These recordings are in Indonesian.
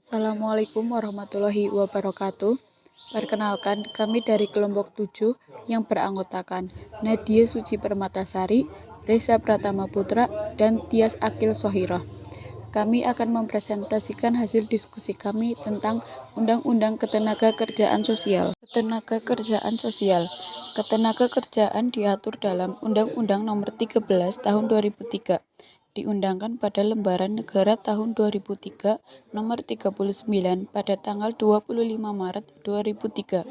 Assalamualaikum warahmatullahi wabarakatuh. Perkenalkan, kami dari kelompok 7 yang beranggotakan Nadia Suci Permatasari, Reza Pratama Putra, dan Tias Akil Sohiroh. Kami akan mempresentasikan hasil diskusi kami tentang Undang-Undang Ketenagakerjaan Sosial. Ketenagakerjaan diatur dalam Undang-Undang Nomor 13 Tahun 2003. Diundangkan pada Lembaran Negara tahun 2003 nomor 39 pada tanggal 25 Maret 2003.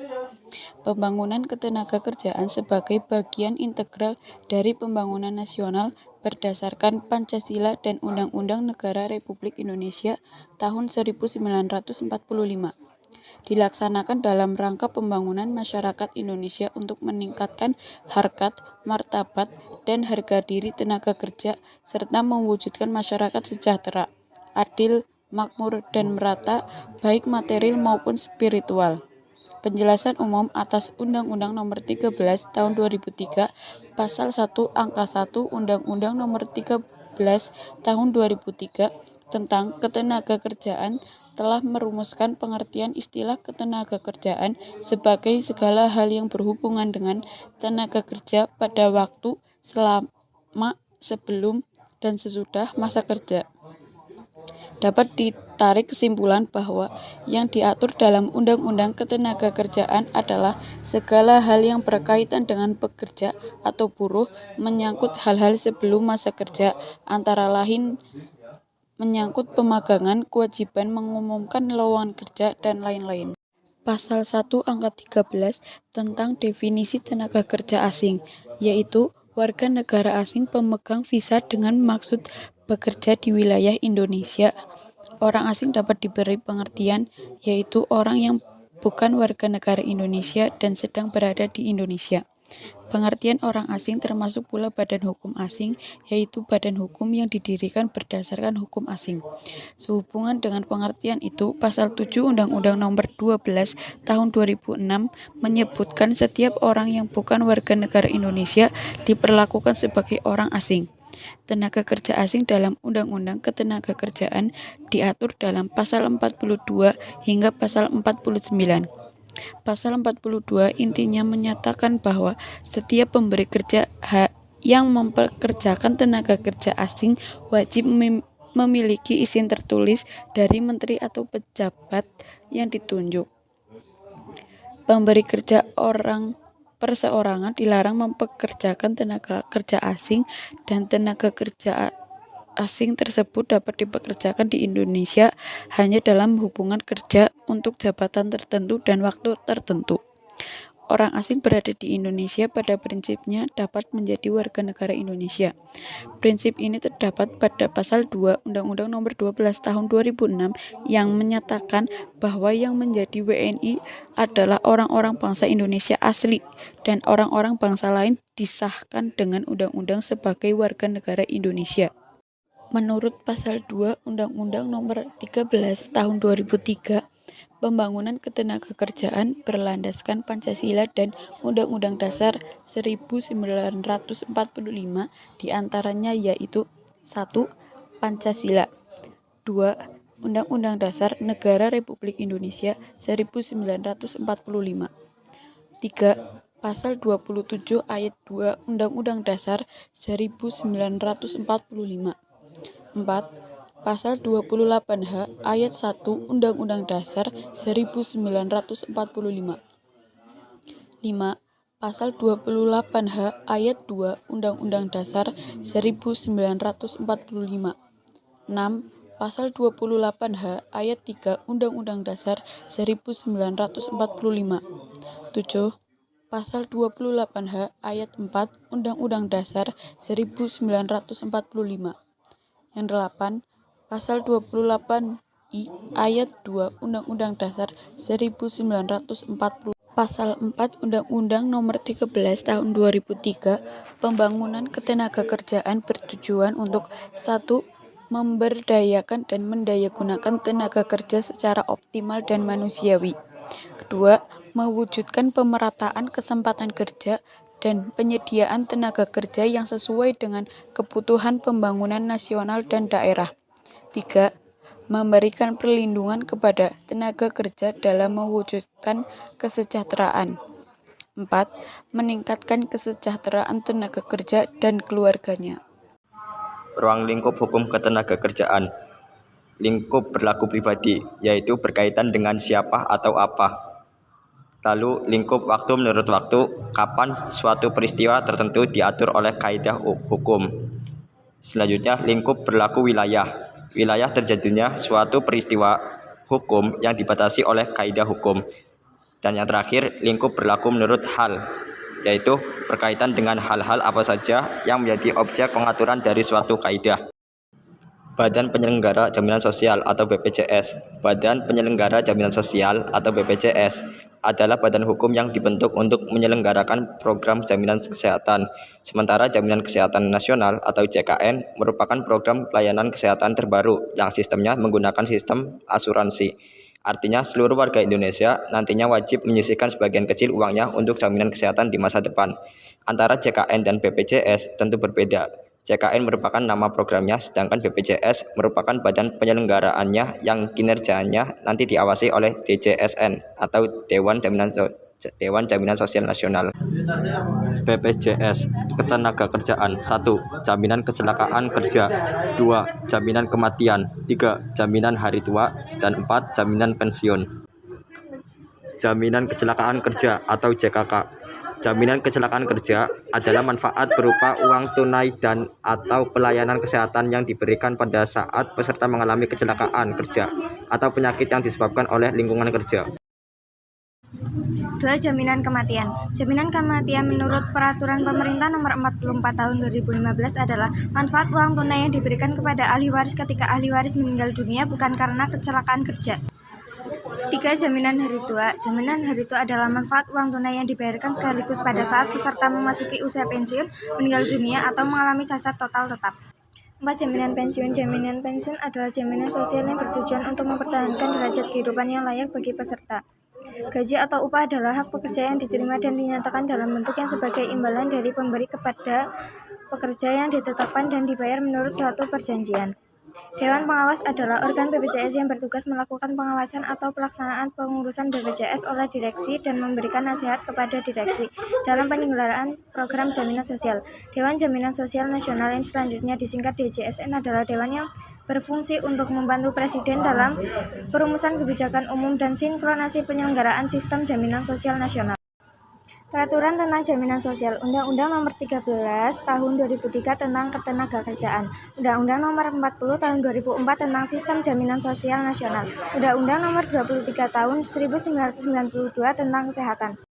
Pembangunan ketenagakerjaan sebagai bagian integral dari pembangunan nasional berdasarkan Pancasila dan Undang-Undang Negara Republik Indonesia tahun 1945. Dilaksanakan dalam rangka pembangunan masyarakat Indonesia untuk meningkatkan harkat, martabat, dan harga diri tenaga kerja, serta mewujudkan masyarakat sejahtera, adil, makmur, dan merata, baik material maupun spiritual. Penjelasan umum atas Undang-Undang Nomor 13 Tahun 2003, Pasal 1 Angka 1 Undang-Undang Nomor 13 Tahun 2003 tentang Ketenagakerjaan telah merumuskan pengertian istilah ketenagakerjaan sebagai segala hal yang berhubungan dengan tenaga kerja pada waktu, selama, sebelum, dan sesudah masa kerja. Dapat ditarik kesimpulan bahwa yang diatur dalam Undang-Undang Ketenagakerjaan adalah segala hal yang berkaitan dengan pekerja atau buruh, menyangkut hal-hal sebelum masa kerja, antara lain menyangkut pemagangan, kewajiban mengumumkan lowongan kerja, dan lain-lain. Pasal 1 Angka 13 tentang definisi tenaga kerja asing, yaitu warga negara asing pemegang visa dengan maksud bekerja di wilayah Indonesia. Orang asing dapat diberi pengertian, yaitu orang yang bukan warga negara Indonesia dan sedang berada di Indonesia. Pengertian orang asing termasuk pula badan hukum asing, yaitu badan hukum yang didirikan berdasarkan hukum asing. Sehubungan dengan pengertian itu, Pasal 7 Undang-Undang Nomor 12 Tahun 2006 menyebutkan setiap orang yang bukan warga negara Indonesia diperlakukan sebagai orang asing. Tenaga kerja asing dalam Undang-Undang Ketenagakerjaan diatur dalam Pasal 42 hingga Pasal 49. Pasal 42 intinya menyatakan bahwa setiap pemberi kerja yang mempekerjakan tenaga kerja asing wajib memiliki izin tertulis dari menteri atau pejabat yang ditunjuk. Pemberi kerja orang perseorangan dilarang mempekerjakan tenaga kerja asing, dan tenaga kerja asing tersebut dapat dipekerjakan di Indonesia hanya dalam hubungan kerja untuk jabatan tertentu dan waktu tertentu. Orang asing berada di Indonesia pada prinsipnya dapat menjadi warga negara Indonesia. Prinsip ini terdapat pada Pasal 2 Undang-Undang Nomor 12 Tahun 2006 yang menyatakan bahwa yang menjadi WNI adalah orang-orang bangsa Indonesia asli, dan orang-orang bangsa lain disahkan dengan undang-undang sebagai warga negara Indonesia. Menurut Pasal 2 Undang-Undang Nomor 13 Tahun 2003, pembangunan ketenagakerjaan berlandaskan Pancasila dan Undang-Undang Dasar 1945, diantaranya yaitu 1. Pancasila, 2. Undang-Undang Dasar Negara Republik Indonesia 1945, 3. Pasal 27 ayat 2 Undang-Undang Dasar 1945, 4. Pasal 28H ayat 1 Undang-Undang Dasar 1945. 5. Pasal 28H ayat 2 Undang-Undang Dasar 1945. 6. Pasal 28H ayat 3 Undang-Undang Dasar 1945. 7. Pasal 28H ayat 4 Undang-Undang Dasar 1945. Yang 8. Pasal 28I ayat 2 Undang-Undang Dasar 1940. Pasal 4 Undang-Undang Nomor 13 Tahun 2003, pembangunan ketenagakerjaan bertujuan untuk 1. Memberdayakan dan mendayagunakan tenaga kerja secara optimal dan manusiawi. Kedua, mewujudkan pemerataan kesempatan kerja dan penyediaan tenaga kerja yang sesuai dengan kebutuhan pembangunan nasional dan daerah. 3. memberikan perlindungan kepada tenaga kerja dalam mewujudkan kesejahteraan. 4. Meningkatkan kesejahteraan tenaga kerja dan keluarganya. Ruang lingkup hukum ketenagakerjaan. Lingkup berlaku pribadi, yaitu berkaitan dengan siapa atau apa. Lalu lingkup waktu menurut waktu, kapan suatu peristiwa tertentu diatur oleh kaidah hukum. Selanjutnya, lingkup berlaku wilayah. Wilayah terjadinya suatu peristiwa hukum yang dibatasi oleh kaidah hukum. Dan yang terakhir, lingkup berlaku menurut hal, yaitu berkaitan dengan hal-hal apa saja yang menjadi objek pengaturan dari suatu kaidah. Badan Penyelenggara Jaminan Sosial atau BPJS. Badan Penyelenggara Jaminan Sosial atau BPJS adalah badan hukum yang dibentuk untuk menyelenggarakan program jaminan kesehatan. Sementara Jaminan Kesehatan Nasional atau JKN merupakan program pelayanan kesehatan terbaru yang sistemnya menggunakan sistem asuransi. Artinya seluruh warga Indonesia nantinya wajib menyisihkan sebagian kecil uangnya untuk jaminan kesehatan di masa depan. Antara JKN dan BPJS tentu berbeda. JKN merupakan nama programnya, sedangkan BPJS merupakan badan penyelenggaraannya yang kinerjanya nanti diawasi oleh DJSN atau Dewan Jaminan Sosial Nasional. BPJS Ketenagakerjaan. 1. Jaminan kecelakaan kerja. 2. Jaminan kematian. 3. Jaminan hari tua. Dan 4. Jaminan pensiun. Jaminan kecelakaan kerja atau JKK. Jaminan kecelakaan kerja adalah manfaat berupa uang tunai dan atau pelayanan kesehatan yang diberikan pada saat peserta mengalami kecelakaan kerja atau penyakit yang disebabkan oleh lingkungan kerja. 2. Jaminan kematian. Jaminan kematian menurut Peraturan Pemerintah Nomor 44 Tahun 2015 adalah manfaat uang tunai yang diberikan kepada ahli waris ketika ahli waris meninggal dunia bukan karena kecelakaan kerja. 3. Jaminan hari tua. Jaminan hari tua adalah manfaat uang tunai yang dibayarkan sekaligus pada saat peserta memasuki usia pensiun, meninggal dunia, atau mengalami cacat total tetap. 4. Jaminan pensiun. Jaminan pensiun adalah jaminan sosial yang bertujuan untuk mempertahankan derajat kehidupan yang layak bagi peserta. Gaji atau upah adalah hak pekerja yang diterima dan dinyatakan dalam bentuk yang sebagai imbalan dari pemberi kepada pekerja yang ditetapkan dan dibayar menurut suatu perjanjian. Dewan Pengawas adalah organ BPJS yang bertugas melakukan pengawasan atau pelaksanaan pengurusan BPJS oleh direksi dan memberikan nasihat kepada direksi dalam penyelenggaraan program jaminan sosial. Dewan Jaminan Sosial Nasional yang selanjutnya disingkat DJSN adalah dewan yang berfungsi untuk membantu Presiden dalam perumusan kebijakan umum dan sinkronasi penyelenggaraan sistem jaminan sosial nasional. Peraturan tentang Jaminan Sosial. Undang-Undang Nomor 13 Tahun 2003 tentang Ketenagakerjaan. Undang-Undang Nomor 40 Tahun 2004 tentang Sistem Jaminan Sosial Nasional. Undang-Undang Nomor 23 Tahun 1992 tentang Kesehatan.